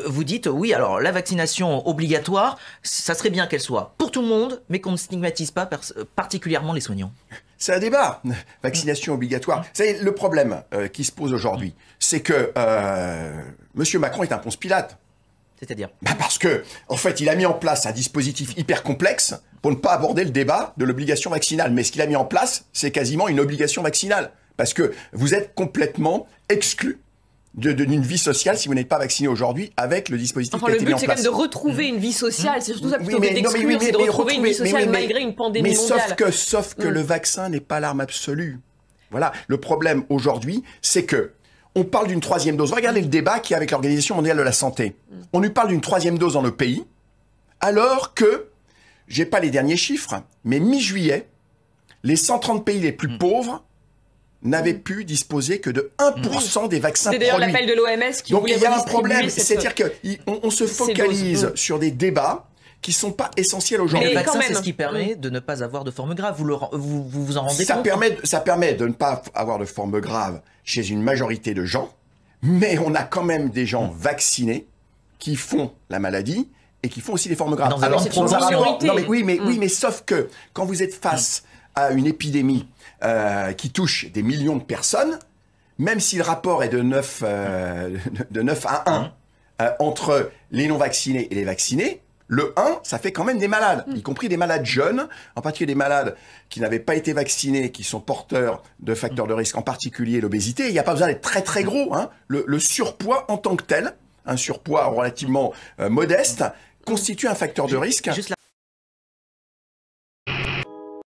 Vous dites, oui, alors la vaccination obligatoire, ça serait bien qu'elle soit pour tout le monde, mais qu'on ne stigmatise pas particulièrement les soignants. C'est un débat, vaccination obligatoire. Vous savez, le problème qui se pose aujourd'hui, c'est que M. Macron est un Ponce Pilate. C'est-à-dire Parce que, en fait, il a mis en place un dispositif hyper complexe pour ne pas aborder le débat de l'obligation vaccinale. Mais ce qu'il a mis en place, c'est quasiment une obligation vaccinale. Parce que vous êtes complètement exclu d'une vie sociale si vous n'êtes pas vacciné aujourd'hui avec le dispositif qui a été mis en place. Le but, c'est quand même de retrouver une vie sociale. C'est surtout ça, plutôt que d'exclure, c'est de retrouver une vie sociale malgré une pandémie mondiale. Sauf que le vaccin n'est pas l'arme absolue. Voilà. Le problème aujourd'hui, c'est que on parle d'une troisième dose. Regardez le débat qu'il y a avec l'Organisation mondiale de la santé. On nous parle d'une troisième dose dans le pays, alors que, j'ai pas les derniers chiffres, mais mi-juillet, les 130 pays les plus pauvres n'avaient pu disposer que de 1% des vaccins produits. C'est d'ailleurs l'appel de l'OMS qui Donc voulait il y a un problème, c'est-à-dire cette... qu'on se focalise sur des débats qui sont pas essentiels aujourd'hui. Mais le vaccin, c'est ce qui permet de ne pas avoir de forme grave. Vous en rendez compte? Ça permet de ne pas avoir de forme grave chez une majorité de gens, mais on a quand même des gens vaccinés qui font la maladie et qui font aussi des formes graves. Alors, c'est une minorité. Non, mais oui, mais sauf que quand vous êtes face à une épidémie qui touche des millions de personnes, même si le rapport est de 9 à 1 entre les non-vaccinés et les vaccinés, le 1, ça fait quand même des malades, y compris des malades jeunes, en particulier des malades qui n'avaient pas été vaccinés, qui sont porteurs de facteurs de risque, en particulier l'obésité. Il n'y a pas besoin d'être très très gros. Le surpoids en tant que tel, un surpoids relativement modeste, constitue un facteur de risque.